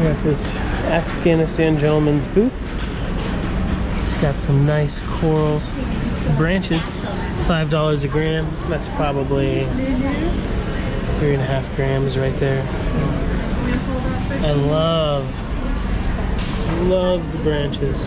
We're at this Afghanistan gentleman's booth. It's got some nice corals, branches, $5 a gram. That's probably 3.5 grams right there. I love the branches.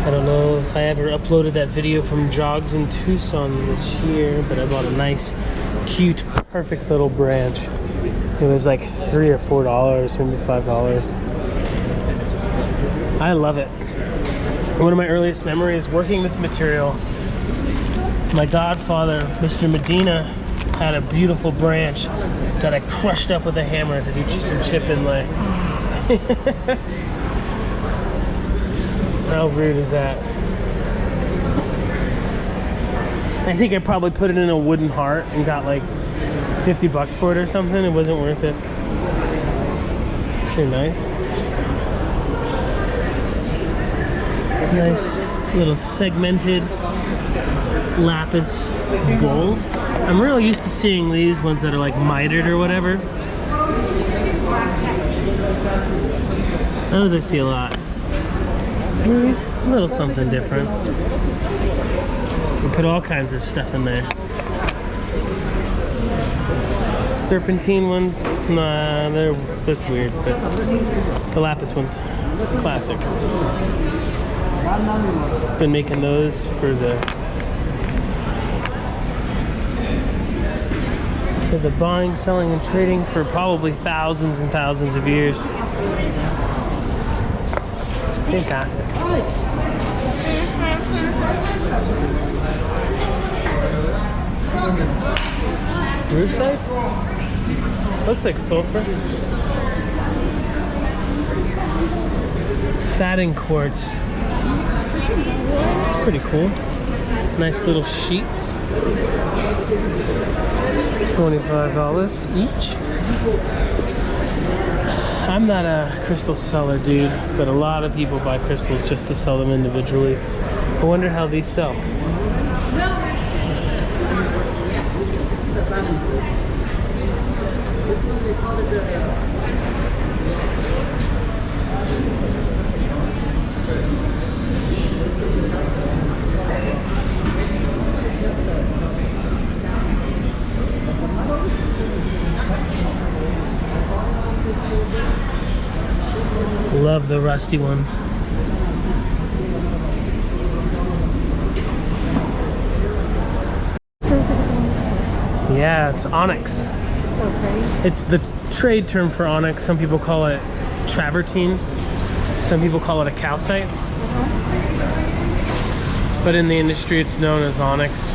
I don't know if I ever uploaded that video from Jogs in Tucson this year, but I bought a nice, cute, perfect little branch. It was like $3 or $4, maybe $5. I love it. One of my earliest memories working this material, my godfather, Mr. Medina, had a beautiful branch that I crushed up with a hammer to do some chip inlay. How rude is that? I think I probably put it in a wooden heart and got like $50 for it or something. It wasn't worth it. So nice. It's nice little segmented lapis bowls. I'm really used to seeing these ones that are like mitered or whatever. Those I see a lot. These, a little something different. We put all kinds of stuff in there. Serpentine ones, nah, that's weird, but the lapis ones, classic. Been making those for the buying, selling, and trading for probably thousands and thousands of years. Fantastic. Brucite? Looks like sulfur. Fatting quartz. It's pretty cool. Nice little sheets. $25 each. I'm not a crystal seller, dude, but a lot of people buy crystals just to sell them individually. I wonder how these sell. Love the rusty ones. Yeah, it's Onyx. So pretty. It's the trade term for onyx. Some people call it travertine. Some people call it a calcite. But in the industry, it's known as onyx.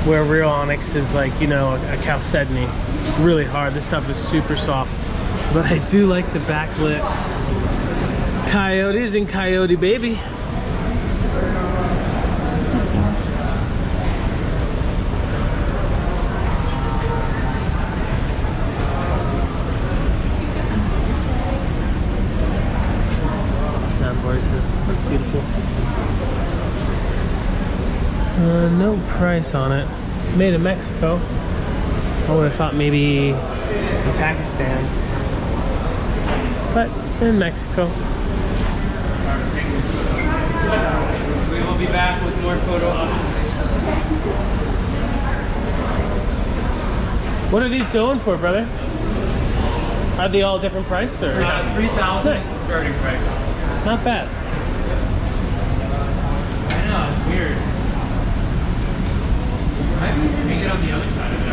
Where real onyx is like, you know, a chalcedony. Really hard. This stuff is super soft. But I do like the backlit coyotes and coyote baby. Horses. That's beautiful. No price on it. Made in Mexico. I would have thought maybe in Pakistan, but in Mexico. We will be back with more photo options. What are these going for, brother? Are they all different priced or? 3,000 Nice. starting price. Not bad. I know, it's weird. I can hang it on the other side of it.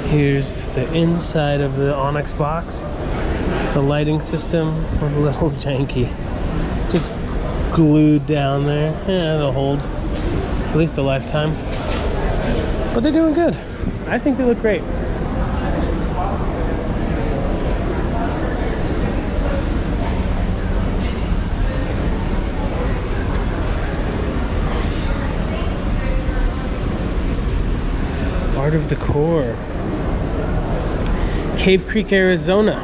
Here's the inside of the Onyx box. The lighting system, a little janky. Just glued down there. Yeah, it'll hold at least a lifetime. But they're doing good. I think they look great. Art of Decor. Cave Creek, Arizona.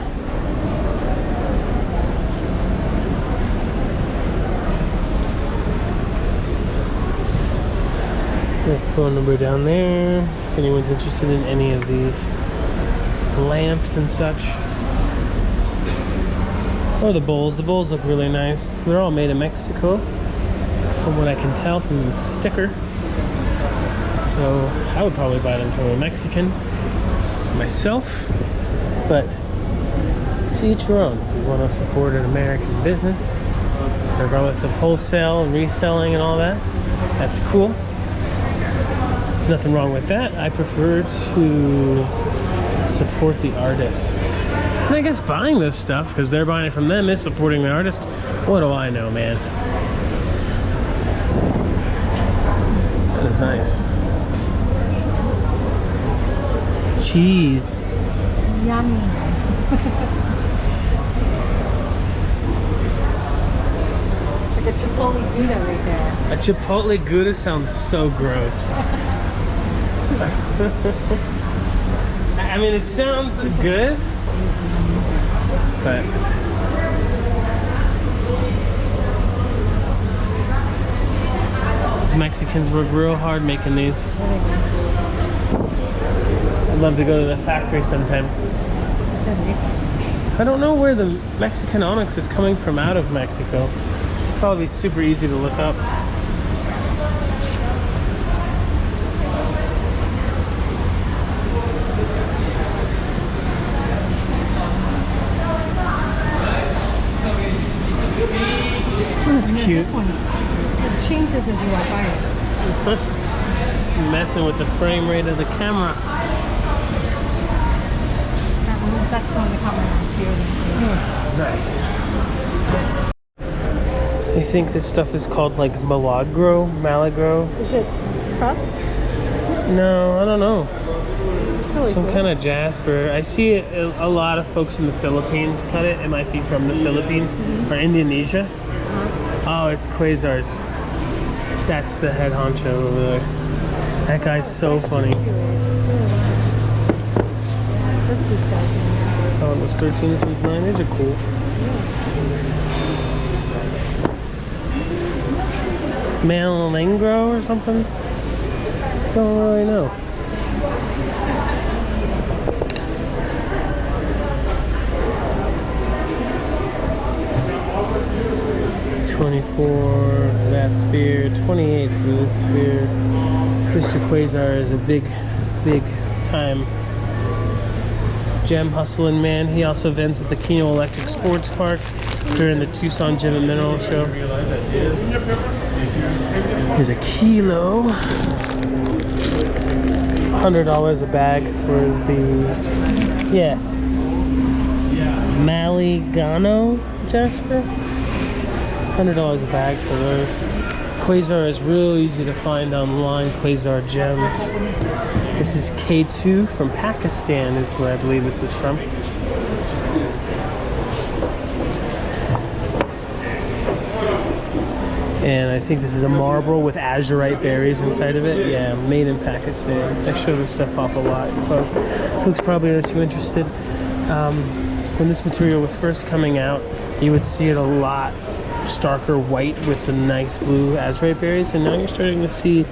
Phone number down there if anyone's interested in any of these lamps and such. Or the bowls. The bowls look really nice. They're all made in Mexico, from what I can tell from the sticker. So I would probably buy them from a Mexican myself, but to each your own. If you want to support an American business, regardless of wholesale and reselling and all that, that's cool. There's nothing wrong with that. I prefer to support the artists. And I guess buying this stuff, because they're buying it from them, is supporting the artist. What do I know, man? That is nice. Cheese. Yummy. Like a Chipotle Gouda right there. A Chipotle Gouda sounds so gross. I mean, it sounds good, but these Mexicans work real hard making these. I'd love to go to the factory sometime. I don't know where the Mexican onyx is coming from out of Mexico. Probably super easy to look up. That's cute. This one, it changes as you walk by it. It's messing with the frame rate of the camera. That's the one that caught my eye too. Nice. I think this stuff is called like Maligano. Is it crust? No, I don't know. It's really Some cool. kind of Jasper. I see a lot of folks in the Philippines cut it. It might be from the Philippines or Indonesia. Oh, it's Quasars. That's the head honcho over there. That guy's so funny. It's really nice. That's good stuff. Oh, it was 13, this one's 9. These are cool. Maligano or something? Don't really know. $24 for that sphere, $28 for this sphere. Mr. Quasar is a big time gem hustling man. He also vents at the Keno Electric Sports Park during the Tucson Gem and Mineral Show. Here's a kilo. $100 a bag for the Maligano Jasper. $100 a bag for those. Quasar is real easy to find online. Quasar gems. This is K2 from Pakistan is where I believe this is from. And I think this is a marble with azurite berries inside of it. Yeah, made in Pakistan. I show this stuff off a lot. Folks probably aren't too interested. When this material was first coming out, you would see it a lot starker white with the nice blue azurite berries, and now you're starting to see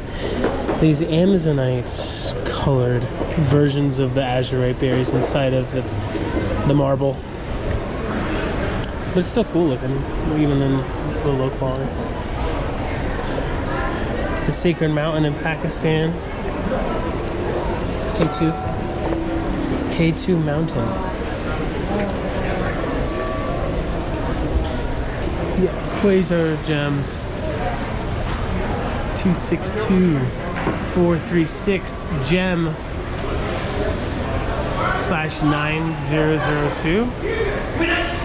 these Amazonites colored versions of the azurite berries inside of the marble. But it's still cool looking, even in the low quality. It's a sacred mountain in Pakistan. K2 mountain. Yeah, Quasar gems. 262436 gem /9002.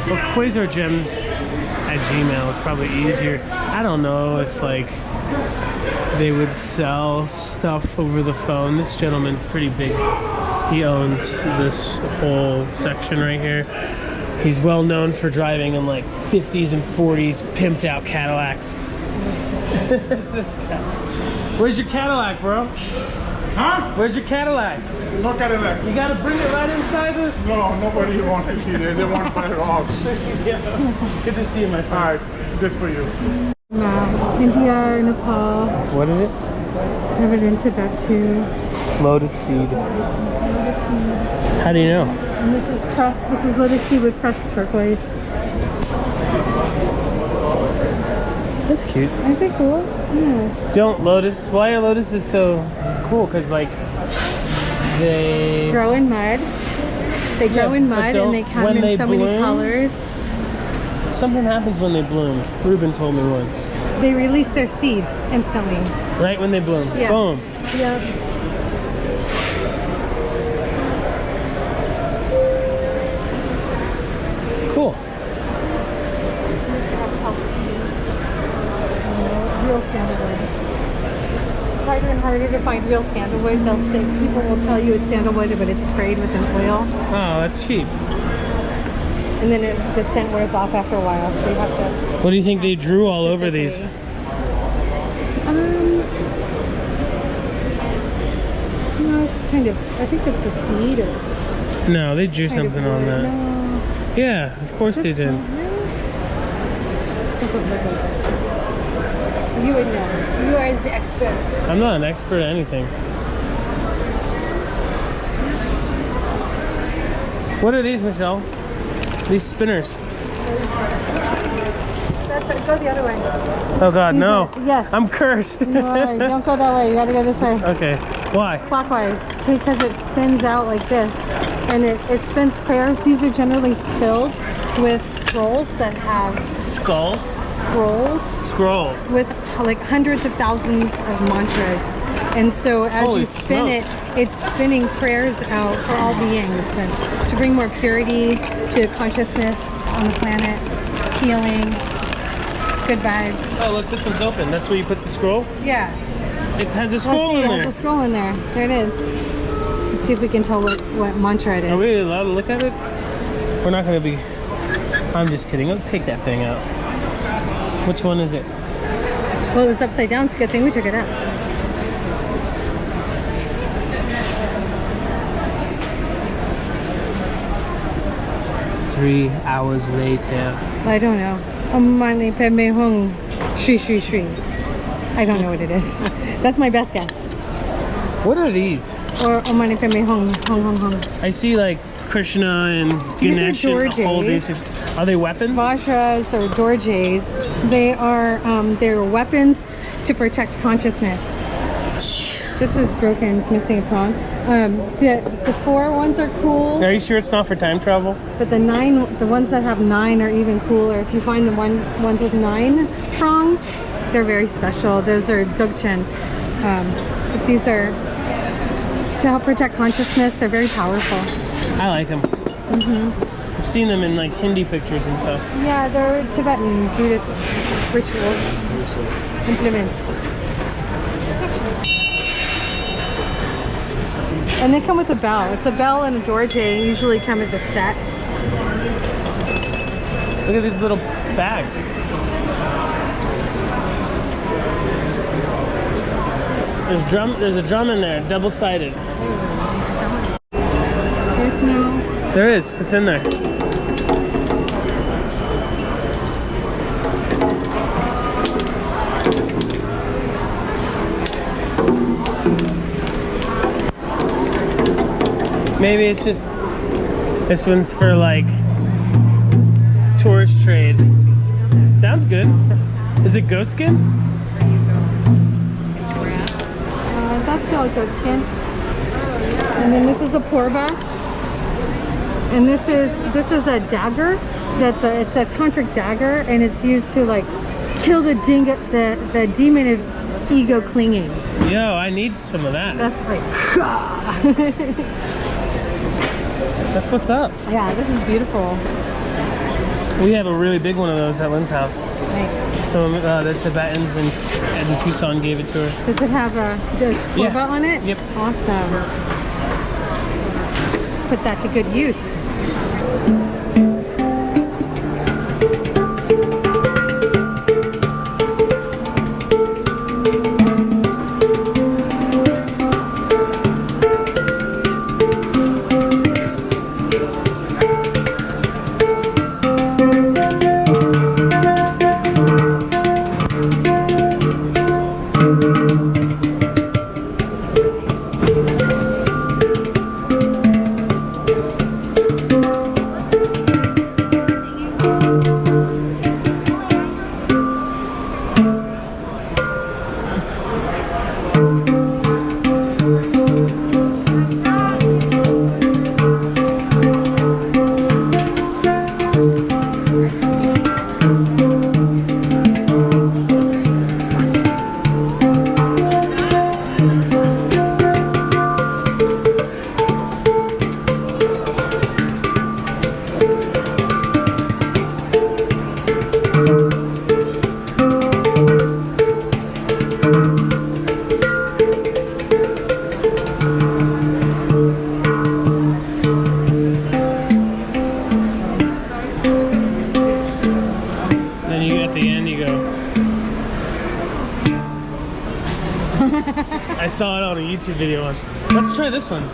Well, Quasar gems at Gmail is probably easier. I don't know if like they would sell stuff over the phone. This gentleman's pretty big. He owns this whole section right here. He's well known for driving in like 50s and 40s pimped out Cadillacs. This guy. Where's your Cadillac, bro? Huh? Where's your Cadillac? No Cadillac. You gotta bring it right inside the... No, nobody wants to see it. They want to buy it off. Yeah. Good to see you, my friend. Alright, good for you. India, Nepal. What is it? I have it in Tibet too. Lotus seed. How do you know? And this is pressed. This is lotus seed with pressed turquoise. That's cute. Aren't they cool? Yeah. Don't lotus. Why are lotuses so cool? Because like they Grow in mud. They grow in but mud don't- and they come when in they so many bloom? colors. Something happens when they bloom. Ruben told me once. They release their seeds instantly. Right when they bloom. Yeah. Boom. Yeah. Cool. Real sandalwood. It's harder and harder to find real sandalwood. They'll say, people will tell you it's sandalwood, but it's sprayed with an oil. Oh, that's cheap. And then the scent wears off after a while, so you have to... What do you think they drew all over these? No, it's kind of... I think it's a seed or... No, they drew kind of something on wood. that. No. Yeah, of course they This did. one, really? Doesn't look like that. You would know. You are the expert. I'm not an expert at anything. What are these, Michelle? These spinners. That's it. Go the other way. Oh God, These no. are- yes. I'm cursed. No, don't go that way. You gotta go this way. Okay. Why? Clockwise, because it spins out like this, and it spins prayers. These are generally filled with scrolls that have Skulls? Scrolls. with like hundreds of thousands of mantras. And so as Holy you spin smokes. it's spinning prayers out for all beings and to bring more purity to consciousness on the planet, healing, good vibes. Oh, look, this one's open. That's where you put the scroll? Yeah. It has a Let's scroll see, in there's there. a scroll in there. There it is. Let's see if we can tell what mantra it is. Are we allowed to look at it? We're not going to be... I'm just kidding. Let's take that thing out. Which one is it? Well, it was upside down. It's a good thing we took it out. Three hours later. I don't know. Om Mani Padme Hum Shri Shri Shri. I don't know what it is. That's my best guess. What are these? Or Om Mani Padme Hum Hum Hum Hum. I see like Krishna and These are Ganesh and all Dorjes. these. Are they weapons? Vajras or Dorjes. They are they're weapons to protect consciousness. This is broken. It's missing a prong. The 4 ones are cool. Are you sure it's not for time travel? But the ones that have 9 are even cooler. If you find the ones with 9 prongs, they're very special. Those are Dzogchen. But these are to help protect consciousness. They're very powerful. I like them. I've seen them in like Hindi pictures and stuff. Yeah, they're Tibetan Buddhist ritual implements. And they come with a bell. It's a bell and a dorje. They usually come as a set. Look at these little bags. There's a drum in there, double-sided. There's no... There is. It's in there. Maybe it's just this one's for like tourist trade. Sounds good. Is it goat skin? That's called goat skin. And then this is a porba. And this is a dagger. It's a tantric dagger, and it's used to like kill the demon of ego clinging. Yo, I need some of that. That's right. That's what's up. Yeah, this is beautiful. We have a really big one of those at Lynn's house. Nice. Some the Tibetans in Tucson gave it to her. Does it have a porba Yeah. on it? Yep. Awesome. Put that to good use. the end you go. I saw it on a YouTube video once. Let's try this one.